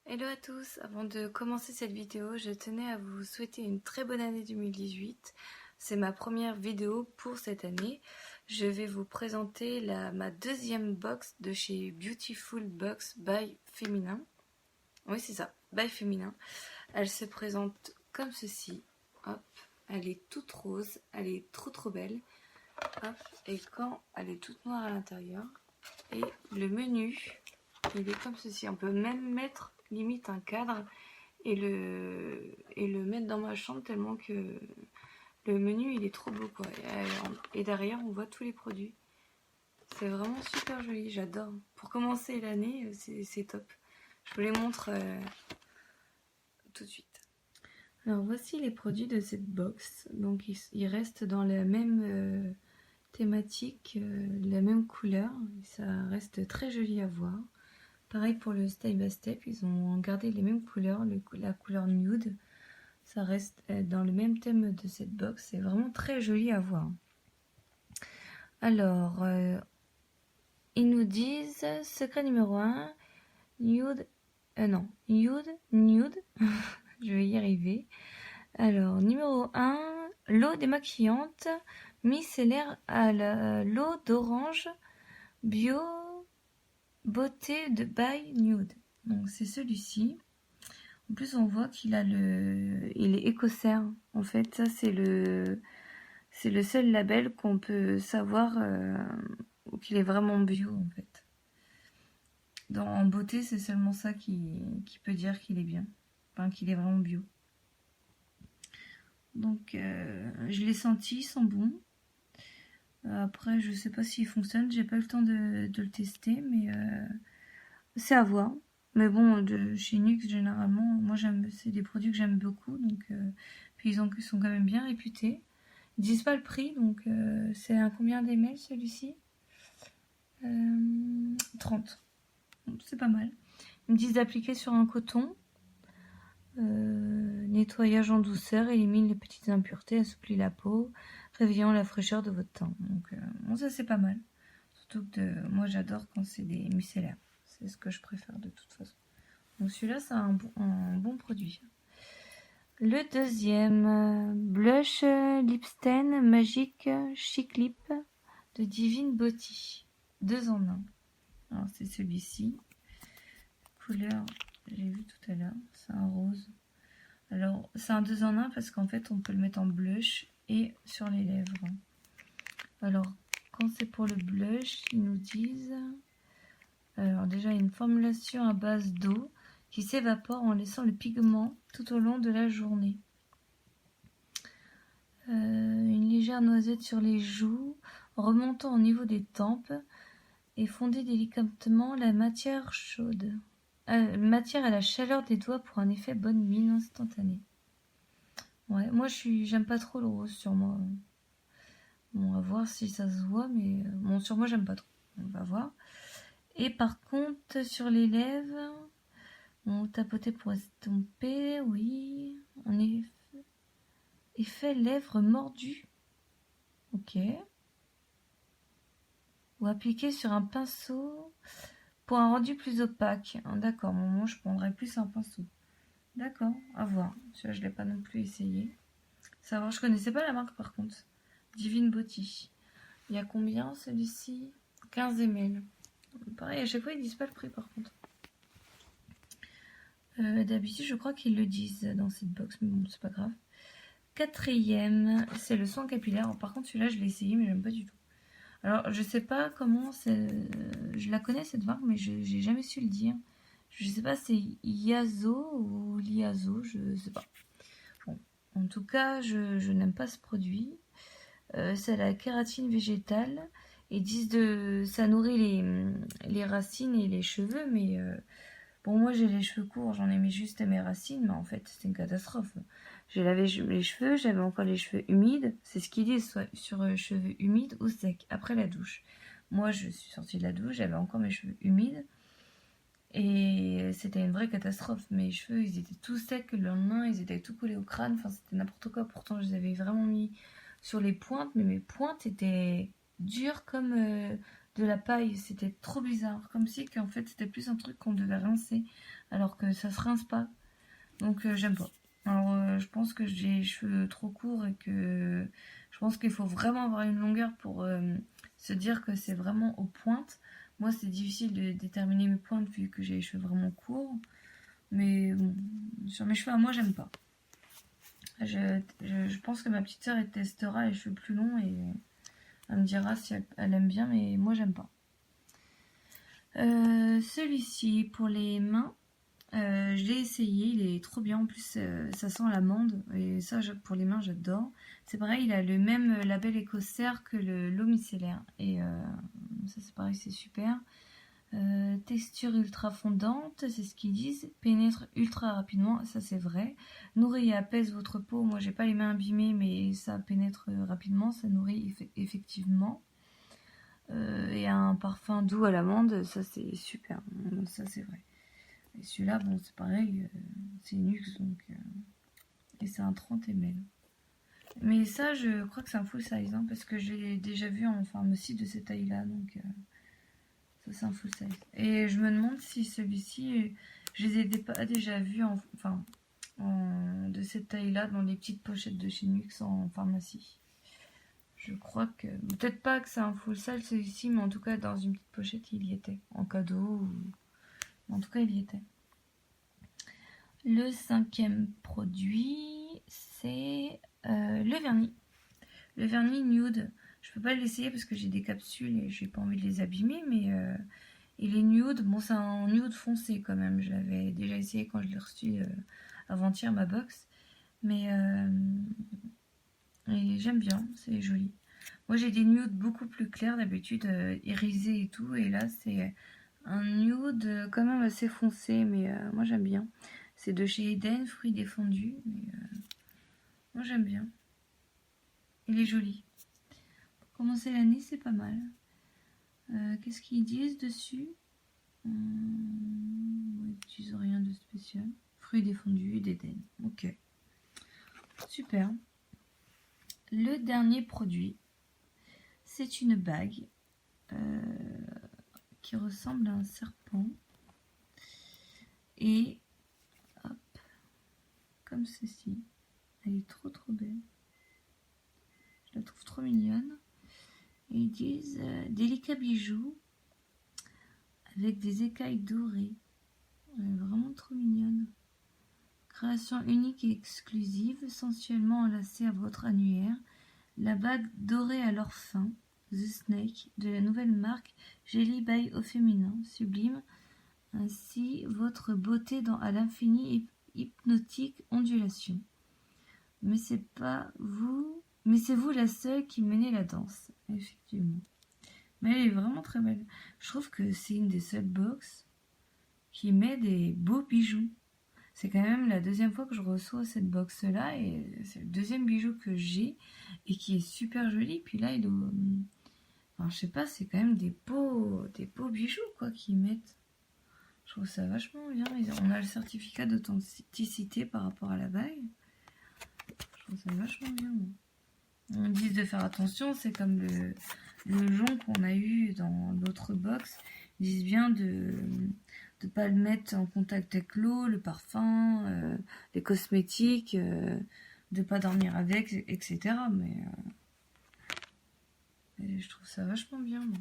Hello à tous, avant de commencer cette vidéo, je tenais à vous souhaiter une très bonne année 2018. C'est ma première vidéo pour cette année. Je vais vous présenter ma deuxième box de chez Beautiful Box by Féminin. Oui, c'est ça, by Féminin. Elle se présente comme ceci. Hop, elle est toute rose, elle est trop belle. Hop, et quand elle est toute noire à l'intérieur. Et le menu, il est comme ceci. On peut même mettre limite un cadre et le mettre dans ma chambre tellement que le menu il est trop beau quoi. Et derrière on voit tous les produits. C'est vraiment super joli, j'adore. Pour commencer l'année, c'est top. Je vous les montre tout de suite. Alors voici les produits de cette box. Donc ils restent dans la même thématique, la même couleur. Ça reste très joli à voir. Pareil pour le step by step, ils ont gardé les mêmes couleurs, la couleur nude. Ça reste dans le même thème de cette box, c'est vraiment très joli à voir. Alors, ils nous disent, secret numéro 1, nude, nude, je vais y arriver. Alors, numéro 1, l'eau démaquillante micellaire à l'eau d'orange bio beauté de by nude. Donc c'est celui-ci. En plus, on voit qu'il a il est écossaire. En fait, ça c'est le seul label qu'on peut savoir qu'il est vraiment bio en fait. En beauté, c'est seulement ça qui peut dire qu'il est bien, enfin qu'il est vraiment bio. Donc, je l'ai senti, ils sont bons. Après, je sais pas s'il fonctionne. J'ai pas eu le temps de le tester, mais c'est à voir. Mais bon, chez NYX, généralement, moi c'est des produits que j'aime beaucoup, donc puis ils sont quand même bien réputés. Ils disent pas le prix, donc c'est un combien d'ml celui-ci 30. C'est pas mal. Ils me disent d'appliquer sur un coton. Nettoyage en douceur, élimine les petites impuretés, assouplit la peau, réveillant la fraîcheur de votre teint. Donc bon, ça c'est pas mal. Surtout que moi j'adore quand c'est des micellaires. C'est ce que je préfère de toute façon. Donc celui-là, c'est un bon produit. Le deuxième, blush Lipsten Magic Chic Lip de Divine Beauty. 2 en 1. Alors c'est celui-ci. Couleur, j'ai vu tout à l'heure, c'est un rose. Alors c'est un 2 en 1 parce qu'en fait on peut le mettre en blush et sur les lèvres. Alors quand c'est pour le blush, ils nous disent... Alors déjà une formulation à base d'eau qui s'évapore en laissant le pigment tout au long de la journée. Une légère noisette sur les joues, remontant au niveau des tempes et fonder délicatement la matière chaude. Matière à la chaleur des doigts pour un effet bonne mine instantané. Ouais, moi j'aime pas trop le rose sur moi. Bon, on va voir si ça se voit, mais bon, sur moi j'aime pas trop. On va voir. Et par contre, sur les lèvres, on tapotait pour estomper, oui. On est effet lèvres mordues. Ok. Ou appliquer sur un pinceau pour un rendu plus opaque. D'accord, moi je prendrais plus un pinceau. D'accord, à voir. Celui-là, je ne l'ai pas non plus essayé. Savoir, je connaissais pas la marque par contre. Divine Beauty. Il y a combien celui-ci 15 ml. Pareil, à chaque fois ils disent pas le prix par contre. D'habitude, je crois qu'ils le disent dans cette box, mais bon, c'est pas grave. Quatrième, c'est le soin capillaire. Par contre, celui-là, je l'ai essayé, mais j'aime pas du tout. Alors, je sais pas comment c'est. Je la connais cette marque, mais j'ai jamais su le dire. Je sais pas, c'est Yazo ou Liazo, je sais pas. Bon, en tout cas, je n'aime pas ce produit. C'est la kératine végétale. Ils disent ça nourrit les racines et les cheveux, mais bon, moi j'ai les cheveux courts, j'en ai mis juste à mes racines, mais en fait c'est une catastrophe. J'ai lavé les cheveux, j'avais encore les cheveux humides. C'est ce qu'ils disent, soit sur cheveux humides ou secs, après la douche. Moi je suis sortie de la douche, j'avais encore mes cheveux humides. Et c'était une vraie catastrophe. Mes cheveux, ils étaient tout secs le lendemain, ils étaient tout collés au crâne. Enfin, c'était n'importe quoi. Pourtant, je les avais vraiment mis sur les pointes, mais mes pointes étaient dures comme de la paille, c'était trop bizarre, comme si qu'en fait c'était plus un truc qu'on devait rincer, alors que ça se rince pas, donc j'aime pas. Alors je pense que j'ai les cheveux trop courts et que je pense qu'il faut vraiment avoir une longueur pour se dire que c'est vraiment aux pointes. Moi c'est difficile de déterminer mes pointes vu que j'ai les cheveux vraiment courts, mais bon, sur mes cheveux à moi j'aime pas. Je pense que ma petite sœur elle testera les cheveux plus longs et elle me dira si elle aime bien, mais moi j'aime pas. Celui-ci pour les mains, je l'ai essayé, il est trop bien. En plus, ça sent l'amande et ça pour les mains j'adore. C'est pareil, il a le même label écossaire que l'eau micellaire et ça c'est pareil, c'est super. Texture ultra fondante, c'est ce qu'ils disent. Pénètre ultra rapidement, ça c'est vrai. Nourrit et apaise votre peau. Moi j'ai pas les mains abîmées, mais ça pénètre rapidement, ça nourrit effectivement. Et un parfum doux à l'amande, ça c'est super. Ça c'est vrai. Et celui-là, bon c'est pareil, c'est Nux donc. Et c'est un 30 ml. Mais ça, je crois que c'est un full size, hein, parce que j'ai déjà vu en pharmacie de cette taille-là, donc. Ça c'est un full size. Et je me demande si celui-ci, je les ai pas déjà vus de cette taille-là dans les petites pochettes de chez Nux en pharmacie. Je crois que... Peut-être pas que c'est un full size celui-ci, mais en tout cas dans une petite pochette il y était. En cadeau. En tout cas il y était. Le 5e produit, c'est le vernis. Le vernis nude. Je peux pas l'essayer parce que j'ai des capsules et j'ai pas envie de les abîmer, mais il est nude. Bon, c'est un nude foncé quand même. Je l'avais déjà essayé quand je l'ai reçu avant-hier ma box, mais j'aime bien, c'est joli. Moi, j'ai des nudes beaucoup plus clairs d'habitude, irisés et tout, et là c'est un nude quand même assez foncé, mais moi j'aime bien. C'est de chez Eden, fruits défendus, mais moi j'aime bien. Il est joli. Commencer l'année, c'est pas mal. Qu'est-ce qu'ils disent dessus? Ils disent rien de spécial. Fruits défendus d'Eden. Ok. Super. Le dernier produit, c'est une bague qui ressemble à un serpent. Et hop, comme ceci. Elle est trop trop belle. Je la trouve trop mignonne. Et ils disent délicat bijou avec des écailles dorées. Elle est vraiment trop mignonne. Création unique et exclusive, sensuellement enlacée à votre annuaire. La bague dorée à l'or fin, The Snake, de la nouvelle marque Jelly by au féminin, sublime. Ainsi, votre beauté à l'infini hypnotique ondulation. Mais c'est vous la seule qui menez la danse, effectivement. Mais elle est vraiment très belle. Je trouve que c'est une des seules box qui met des beaux bijoux. C'est quand même la deuxième fois que je reçois cette box-là et c'est le deuxième bijou que j'ai et qui est super joli. Puis là, enfin, je sais pas, c'est quand même des beaux bijoux quoi qu'ils mettent. Je trouve ça vachement bien. On a le certificat d'authenticité par rapport à la bague. Je trouve ça vachement bien. On dit de faire attention, c'est comme le jonc qu'on a eu dans l'autre box. Ils disent bien de ne pas le mettre en contact avec l'eau, le parfum, les cosmétiques, de ne pas dormir avec, etc. Mais je trouve ça vachement bien. Moi.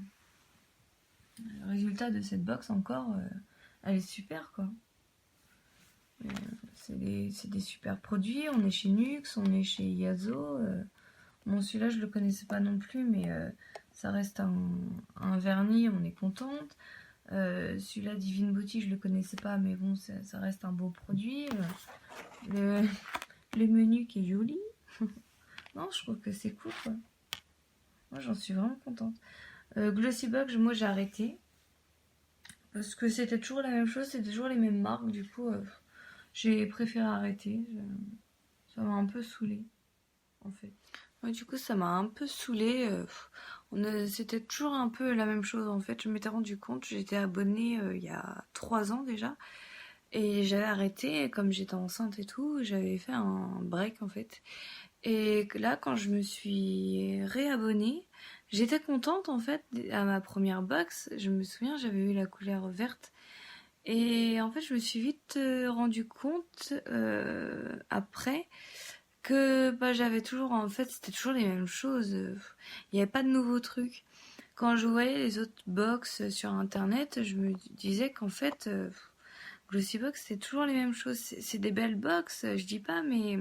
Le résultat de cette box encore, elle est super quoi. C'est des super produits. On est chez Nux, on est chez Yazo. Bon, celui-là, je le connaissais pas non plus, mais ça reste un vernis, on est contente. Celui-là, Divine Beauty, je le connaissais pas, mais bon, ça reste un beau produit. Le menu qui est joli. Non, je trouve que c'est cool, quoi. Moi, j'en suis vraiment contente. Glossybox, moi, j'ai arrêté. Parce que c'était toujours la même chose, c'était toujours les mêmes marques. Du coup, j'ai préféré arrêter. Ça m'a un peu saoulée, en fait. Ouais, du coup, ça m'a un peu saoulée. C'était toujours un peu la même chose, en fait. Je m'étais rendu compte, j'étais abonnée il y a 3 ans déjà. Et j'avais arrêté, comme j'étais enceinte et tout, j'avais fait un break, en fait. Et là, quand je me suis réabonnée, J'étais contente en fait à ma première box. Je me souviens, j'avais eu la couleur verte. Et en fait, je me suis vite rendu compte après que bah, j'avais toujours, en fait, c'était toujours les mêmes choses. Il n'y avait pas de nouveaux trucs. Quand je voyais les autres box sur internet, je me disais qu'en fait, Glossybox, c'est toujours les mêmes choses. C'est des belles box, je dis pas, mais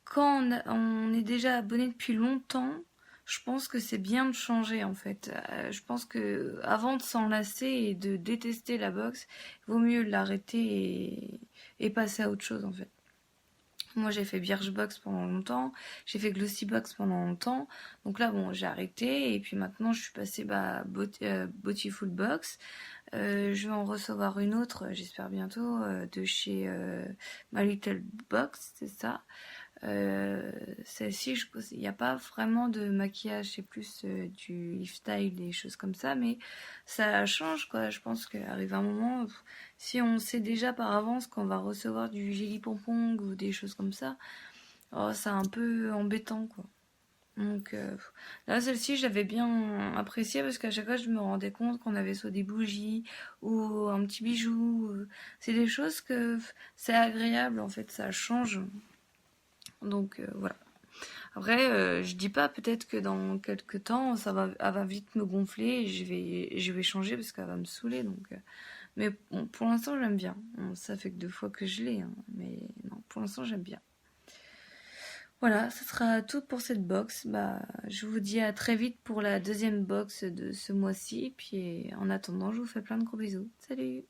quand on est déjà abonné depuis longtemps, je pense que c'est bien de changer en fait. Je pense que avant de s'enlacer et de détester la box, il vaut mieux l'arrêter et passer à autre chose en fait. Moi j'ai fait Birchbox pendant longtemps, j'ai fait Glossybox pendant longtemps, donc là bon j'ai arrêté et puis maintenant je suis passée Beautiful Box. Je vais en recevoir une autre, j'espère bientôt, de chez My Little Box, c'est ça. Celle-ci, il n'y a pas vraiment de maquillage, c'est plus du lifestyle, des choses comme ça, mais ça change quoi. Je pense qu'arrive un moment, si on sait déjà par avance qu'on va recevoir du Jelly Pompon ou des choses comme ça, oh, c'est un peu embêtant quoi. Donc là, celle-ci, j'avais bien apprécié parce qu'à chaque fois, je me rendais compte qu'on avait soit des bougies ou un petit bijou. C'est des choses que c'est agréable en fait, ça change. Donc voilà. Après, je dis pas peut-être que dans quelques temps, elle va vite me gonfler et je vais changer parce qu'elle va me saouler. Donc, mais bon, pour l'instant, j'aime bien. Bon, ça fait que 2 fois que je l'ai, hein, mais non, pour l'instant, j'aime bien. Voilà, ce sera tout pour cette box. Bah, je vous dis à très vite pour la deuxième box de ce mois-ci. Puis en attendant, je vous fais plein de gros bisous. Salut!